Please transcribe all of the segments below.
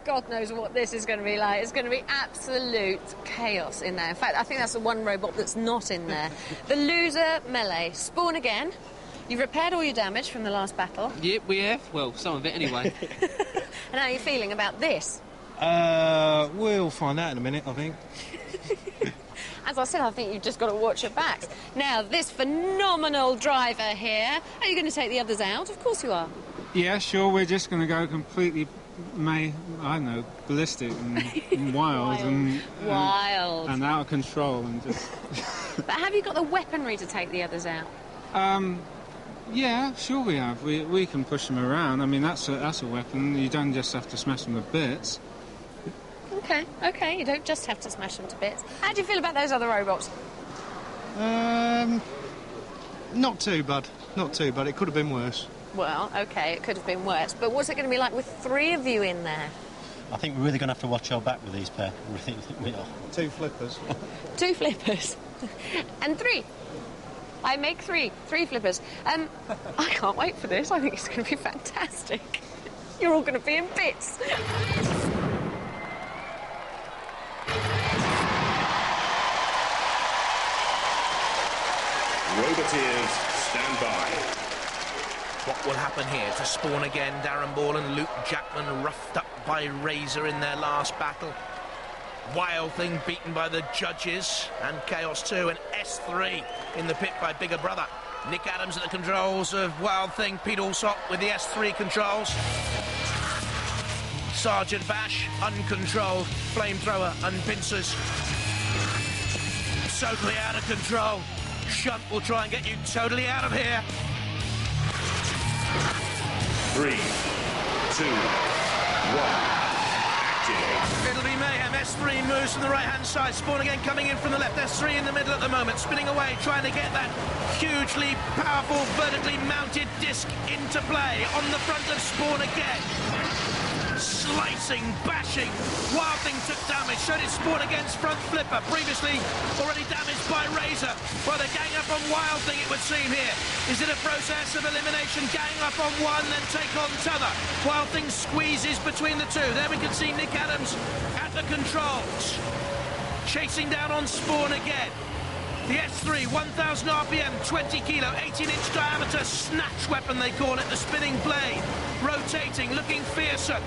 God knows what this is going to be like. It's going to be absolute chaos in there. In fact, I think that's the one robot that's not in there. The loser melee. Spawn Again. You've repaired all your damage from the last battle. Yep, we have. Well, some of it anyway. And how are you feeling about this? We'll find out in a minute, I think. As I said, I think you've just got to watch your backs. Now, this phenomenal driver here. Are you going to take the others out? Of course you are. Yeah, sure, we're just going to go completely, I don't know, ballistic and wild. Wild. And out of control and just... But have you got the weaponry to take the others out? Yeah, sure we have. We can push them around. I mean, that's a weapon. You don't just have to smash them to bits. OK, you don't just have to smash them to bits. How do you feel about those other robots? Not too bad. Not too bad. It could have been worse. Well, OK, it could have been worse. But what's it going to be like with 3 of you in there? I think we're really going to have to watch our back with these pair. We are. 2 flippers. 2 flippers. And 3. I make 3 flippers. I can't wait for this. I think it's going to be fantastic. You're all going to be in bits. Roboteers, stand by. What will happen here to Spawn Again, Darren Ball and Luke Jackman roughed up by Razer in their last battle? Wild Thing beaten by the judges, and Chaos 2 and S3 in the pit by Bigger Brother. Nick Adams at the controls of Wild Thing, Pete Alsop with the S3 controls. Sergeant Bash, uncontrolled, flamethrower and pincers. Totally out of control. Shunt will try and get you totally out of here. 3, 2, 1. It'll be mayhem. S3 moves from the right-hand side. Spawn Again coming in from the left. S3 in the middle at the moment, spinning away, trying to get that hugely powerful, vertically mounted disc into play on the front of Spawn Again. Slicing, bashing. Wild Thing took damage. So did Spawn Again's front flipper, previously already damaged by Razer. Well, they're gang up on Wild Thing, it would seem here. Is it a process of elimination? Gang up on one, then take on t'other. Wild Thing squeezes between the two. There we can see Nick Adams at the controls, chasing down on Spawn Again. The S3, 1,000 RPM, 20 kilo, 18-inch diameter, snatch weapon they call it, the spinning blade, rotating, looking fearsome.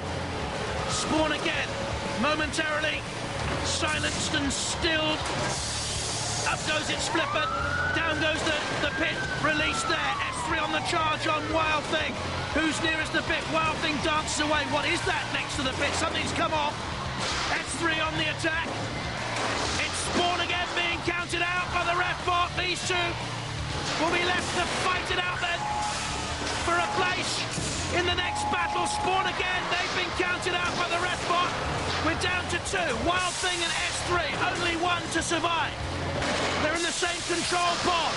Spawn Again, momentarily silenced and stilled. Up goes its flipper, down goes the pit, released there. S3 on the charge on Wild Thing. Who's nearest the pit? Wild Thing dances away. What is that next to the pit? Something's come off. S3 on the attack. It's Spawn Again being counted out by the ref bot. These two will be left to fight it out then for a place in the next battle. Spawn Again, they've been counted out by the ref bot. We're down to 2. Wild Thing and S3, only one to survive. They're in the same control pod.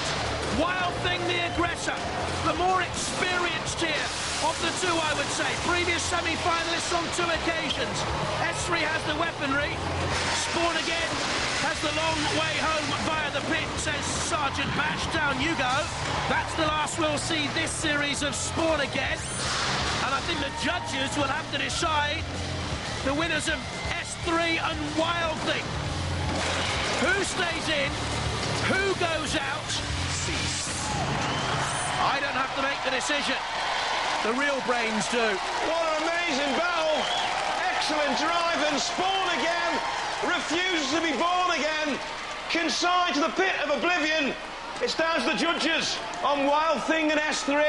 Wild Thing, the aggressor, the more experienced here of the two, I would say. Previous semi-finalists on 2 occasions. S3 has the weaponry. Spawn Again has the long way home via the pit, says Sergeant Bash. Down you go. That's the last we'll see this series of Spawn Again. And I think the judges will have to decide the winners of S3 and Wild Thing. Who stays in? Who goes out? I don't have to make the decision. The real brains do. What an amazing battle. Excellent drive, and Spawn Again refuses to be born again. Consigned to the pit of oblivion. It's down to the judges on Wild Thing and S3.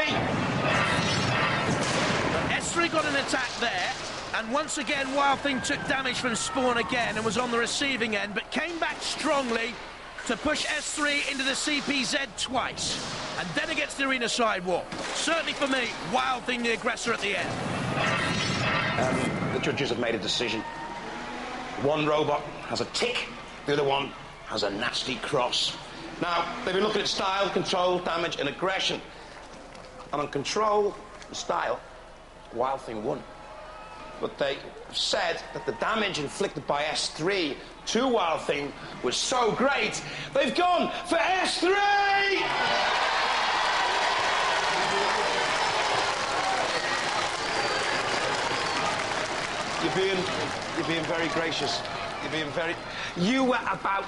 S3 got an attack there, and once again Wild Thing took damage from Spawn Again and was on the receiving end, but came back strongly to push S3 into the CPZ twice. And then against the arena sidewalk. Certainly for me, Wild Thing the aggressor at the end. The judges have made a decision. One robot has a tick, the other one has a nasty cross. Now, they've been looking at style, control, damage and aggression. And on control and style, Wild Thing won. But they said that the damage inflicted by S3 to Wild Thing was so great, they've gone for S3! You're being very gracious. You were about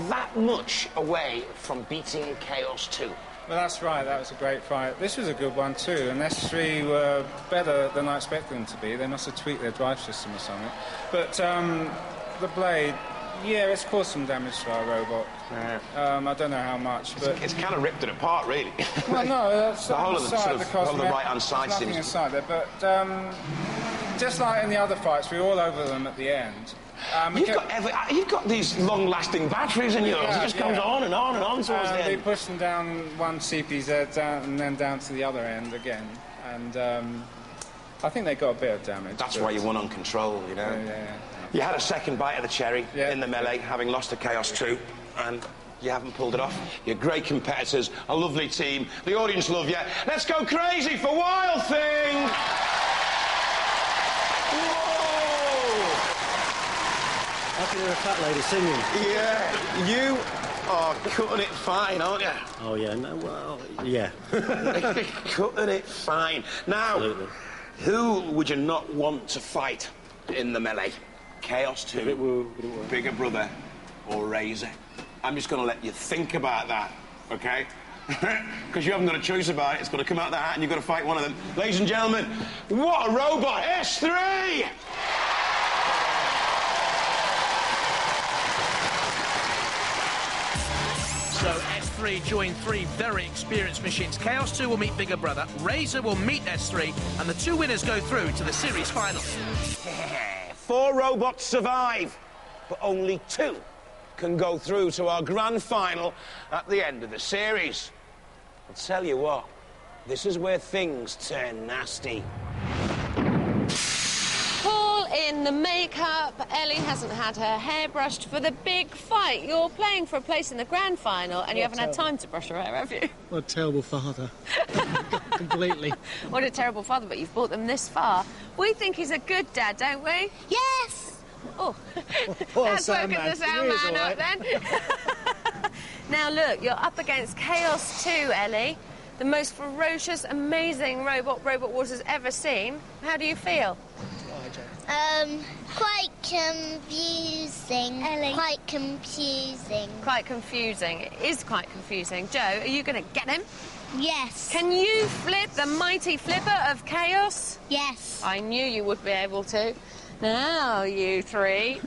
that much away from beating Chaos 2. Well, that's right. That was a great fight. This was a good one too. And S3 were better than I expected them to be. They must have tweaked their drive system or something. But the blade, yeah, it's caused some damage to our robot. Yeah. I don't know how much, but it's kind of ripped it apart, really. Well, no, that's the whole of the side, whole of the right-hand side nothing seems inside there. But just like in the other fights, we were all over them at the end. You've got these long-lasting batteries in yours. Yeah, it just goes on and on and on towards the They end. pushed them down one CPZ down, and then down to the other end again. And I think they got a bit of damage. That's why you won on control, you know. Yeah. You had a second bite of the cherry in the melee, having lost to Chaos 2, and you haven't pulled it off. You're great competitors, a lovely team. The audience love you. Let's go crazy for Wild Thing! I can hear a fat lady singing. Yeah, you are cutting it fine, aren't you? Oh, yeah, no, well, yeah. Cutting it fine. Now, Absolutely. Who would you not want to fight in the melee? Chaos 2, Bigger Brother, or Razer? I'm just going to let you think about that, OK? Because you haven't got a choice about it. It's got to come out of the hat and you've got to fight one of them. Ladies and gentlemen, what a robot! S3! So S3 join three very experienced machines. Chaos 2 will meet Bigger Brother, Razer will meet S3, and the two winners go through to the series final. 4 robots survive, but only 2 can go through to our grand final at the end of the series. I'll tell you what, this is where things turn nasty. Paul in the makeup. Ellie hasn't had her hair brushed for the big fight. You're playing for a place in the grand final and you haven't had time to brush her hair, have you? What a terrible father. Completely. What a terrible father, but you've brought them this far. We think he's a good dad, don't we? Yes! Oh, Poor that's sound woken man. the sound He is man all up right. then. Now look, you're up against Chaos 2, Ellie. The most ferocious, amazing robot Wars has ever seen. How do you feel? Quite confusing. Ellie. Quite confusing. Quite confusing. It is quite confusing. Joe, are you going to get him? Yes. Can you flip the mighty flipper of Chaos? Yes. I knew you would be able to. Now, you three.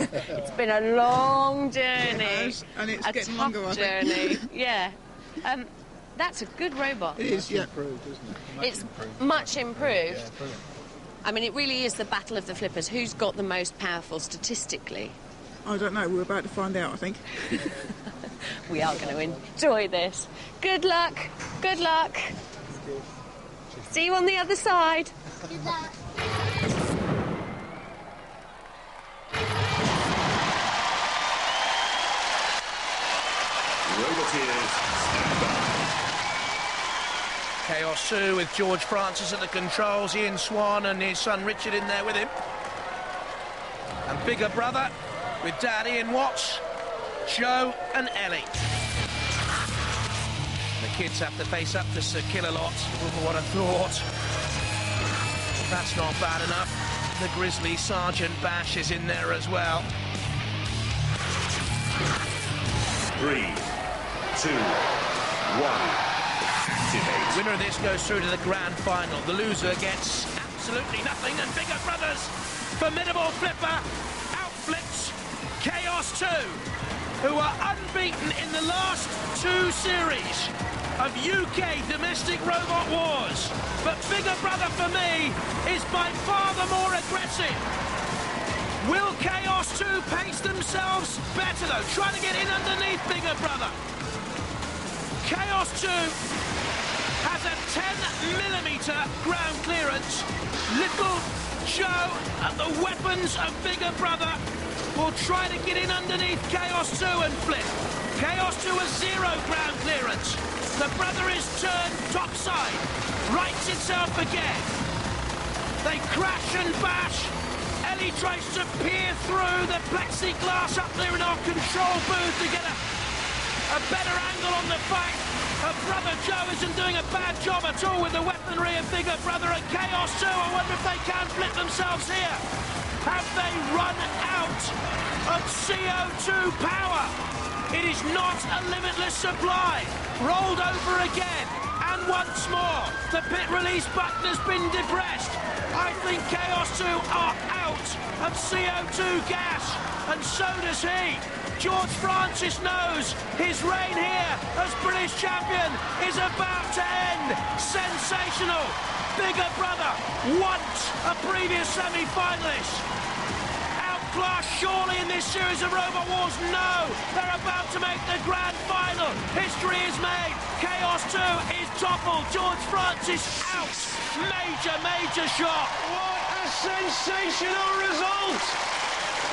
It's been a long journey. It has, and it's getting tough longer, I journey. think. Yeah. That's a good robot. It is, yeah. Improved, isn't it? It's much improved. Yeah, brilliant. I mean, it really is the battle of the flippers. Who's got the most powerful statistically? I don't know. We're about to find out, I think. We are going to enjoy this. Good luck. Good luck. See you on the other side. Good luck. Roboteers, stand by. Chaos 2 with George Francis at the controls, Ian Swan and his son Richard in there with him. And Bigger Brother with Dad Ian Watts, Joe and Ellie. The kids have to face up to Sir Kill-A-Lot. What a thought. That's not bad enough. The Grizzly Sergeant Bash is in there as well. 3, 2, 1. Activate. Winner of this goes through to the grand final. The loser gets absolutely nothing, and Bigger Brother's formidable flipper outflips Chaos 2, who are unbeaten in the last 2 series of UK domestic robot wars. But Bigger Brother, for me, is by far the more aggressive. Will Chaos 2 pace themselves better, though? Trying to get in underneath Bigger Brother. Chaos 2 has a 10mm ground clearance. Little Joe at the weapons of Bigger Brother will try to get in underneath Chaos 2 and flip. Chaos 2 has 0 ground clearance. The brother is turned topside, rights itself again. They crash and bash. Ellie tries to peer through the plexiglass up there in our control booth to get a better angle on the fight. Her brother Joe isn't doing a bad job at all with the weapons rivalry of Bigger Brother and Chaos 2. I wonder if they can flip themselves here. Have they run out of CO2 power? It is not a limitless supply. Rolled over again. And once more, the pit release button has been depressed. I think Chaos 2 are out of CO2 gas, and so does he. George Francis knows his reign here as British champion is about to end. Sensational. Bigger Brother, once a previous semi-finalist. Outclassed surely in this series of Robot Wars? No, they're about to make the grand final. History is made. Chaos 2 is toppled. George Francis out. Major, major shock. What a sensational result!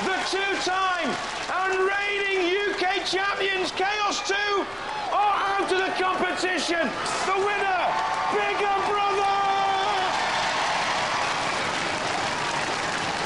The two-time and reigning UK champions, Chaos 2, are out of the competition. The winner, Bigger Brother!